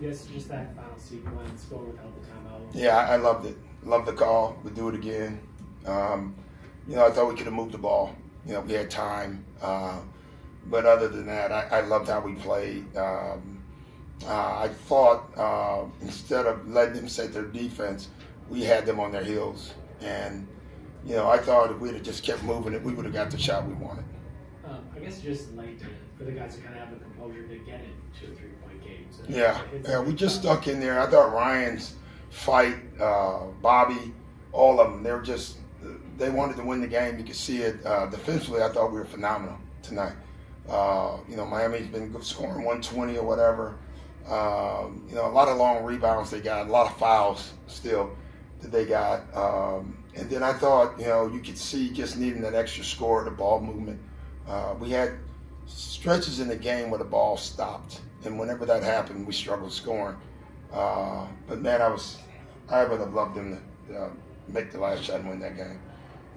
guess just that final sequence, going without the timeout. Yeah, I loved it. Loved the call. We'd do it again. I thought we could have moved the ball. We had time. But other than that, I loved how we played. I thought instead of letting them set their defense, we had them on their heels. And, I thought if we'd have just kept moving it, we would have got the shot we wanted. I guess just late for the guys to kind of have the composure to get it to a 3-point game. So yeah, we just stuck in there. I thought Ryan's fight, Bobby, all of them, they wanted to win the game. You could see it. Defensively, I thought we were phenomenal tonight. Miami's been scoring 120 or whatever. A lot of long rebounds they got, a lot of fouls still that they got. And then I thought, you could see just needing that extra score, the ball movement. We had stretches in the game where the ball stopped. And whenever that happened, we struggled scoring. But man, I would have loved them to make the last shot and win that game.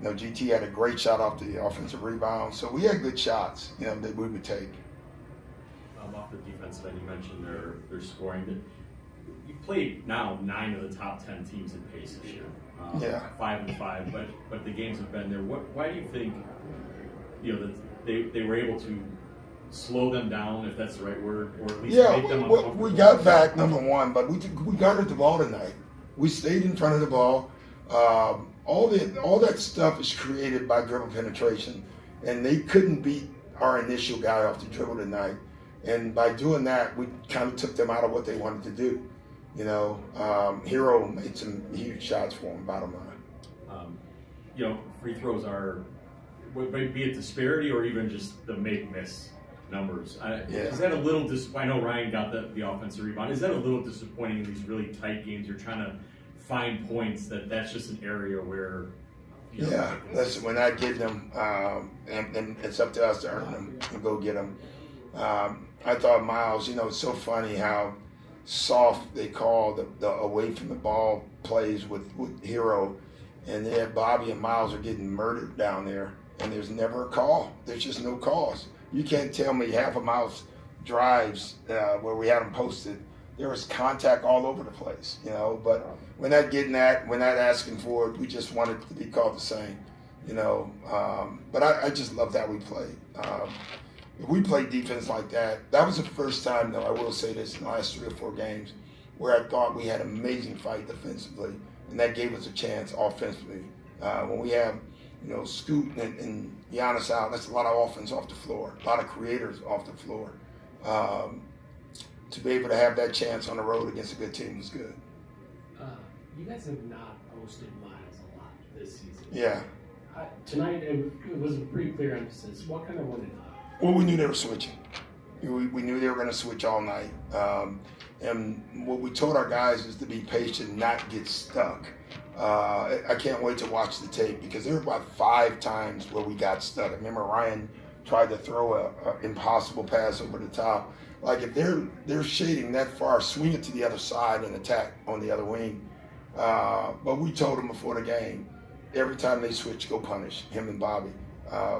GT had a great shot off the offensive rebound. So we had good shots, that we would take. Off the defensive end, you mentioned their scoring. You played now 9 of the top 10 teams in pace this year. 5-5, but the games have been there. Why do you think that they were able to slow them down, if that's the right word, or at least make them uncomfortable? We got back, number one, but we guarded the ball tonight. We stayed in front of the ball. All that stuff is created by dribble penetration, and they couldn't beat our initial guy off the dribble tonight. And by doing that, we kind of took them out of what they wanted to do. Hero made some huge shots for him, bottom line. Free throws are, be it disparity or even just the make-miss numbers. Is that a little I know Ryan got the offensive rebound. Is that a little disappointing in these really tight games? You're trying to find points that's just an area where listen, we're not getting them, and it's up to us to earn them and go get them. I thought Miles, it's so funny how soft they call the away from the ball plays with Hero, and then Bobby and Miles are getting murdered down there, and there's never a call. There's just no calls. You can't tell me half of Miles drives where we had them posted. There was contact all over the place, but we're not getting that. We're not asking for it. We just wanted it to be called the same, But I just loved how we played. If we played defense like that, that was the first time, though, I will say this, in the last 3 or 4 games, where I thought we had an amazing fight defensively, and that gave us a chance offensively. When we have, Scoot and Giannis out, that's a lot of offense off the floor, a lot of creators off the floor. To be able to have that chance on the road against a good team was good. You guys have not posted Miles a lot this season. Yeah. Tonight, it was a pretty clear emphasis. What kind of won it? Well, we knew they were switching. We knew they were going to switch all night. And what we told our guys is to be patient, not get stuck. I can't wait to watch the tape because there were about 5 times where we got stuck. I remember Ryan tried to throw an impossible pass over the top. Like if they're shading that far, swing it to the other side and attack on the other wing. But we told them before the game, every time they switch, go punish him and Bobby.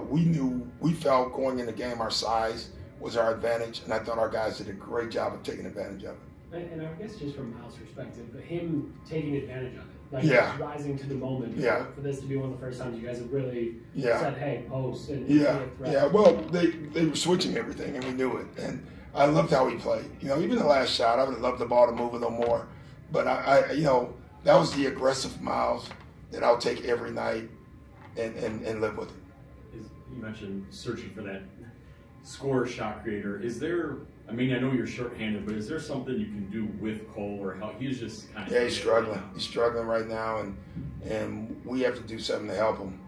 We felt going in the game our size was our advantage, and I thought our guys did a great job of taking advantage of it. And I guess just from Miles' perspective, him taking advantage of it, rising to the moment. For this to be one of the first times you guys have really said, "Hey, post." And Well, they were switching everything, and we knew it. And I loved how he played. Even the last shot, I would have loved the ball to move a little more, but I that was the aggressive Miles that I'll take every night and live with it. You mentioned searching for that scorer, shot creator. Is there, I know you're shorthanded, but is there something you can do with Cole or how he's just kind of... Yeah, he's struggling. He's struggling right now, and we have to do something to help him.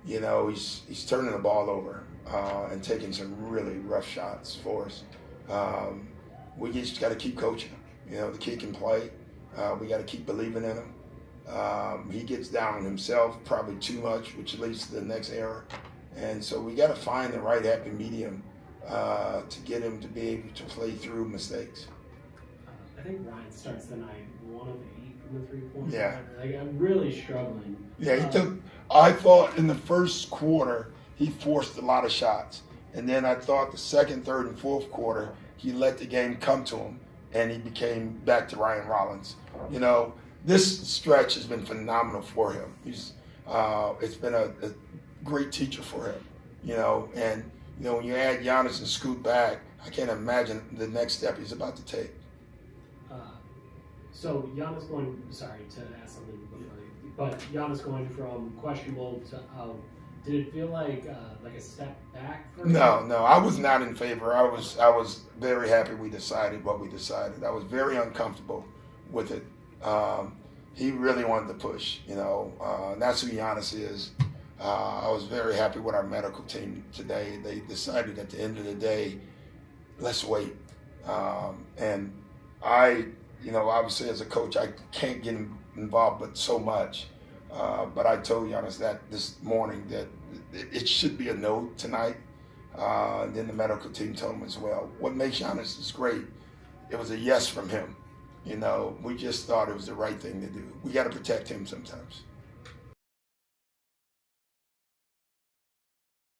He's turning the ball over and taking some really rough shots for us. We just got to keep coaching him. The kid can play. We got to keep believing in him. He gets down on himself probably too much, which leads to the next error. And so we got to find the right happy medium to get him to be able to play through mistakes. I think Ryan starts the night 1 of 8 from the 3-point. Yeah. I'm really struggling. Yeah, I thought in the first quarter he forced a lot of shots. And then I thought the second, third, and fourth quarter he let the game come to him. and he became back to Ryan Rollins. You know, this stretch has been phenomenal for him. It's been a great teacher for him. You know, and you know when you add Giannis and Scoot back, I can't imagine the next step he's about to take. So Giannis going. Sorry to ask something, but Giannis going from questionable to out. Did it feel like a step back for him? No, I was not in favor. I was very happy we decided what we decided. I was very uncomfortable with it. He really wanted to push, you know. And that's who Giannis is. I was very happy with our medical team today. They decided at the end of the day, let's wait. And I, you know, obviously as a coach, I can't get involved but so much. But I told Giannis that this morning that it should be a no tonight. And then the medical team told him as well. What makes Giannis is great, it was a yes from him. You know, we just thought it was the right thing to do. We got to protect him sometimes.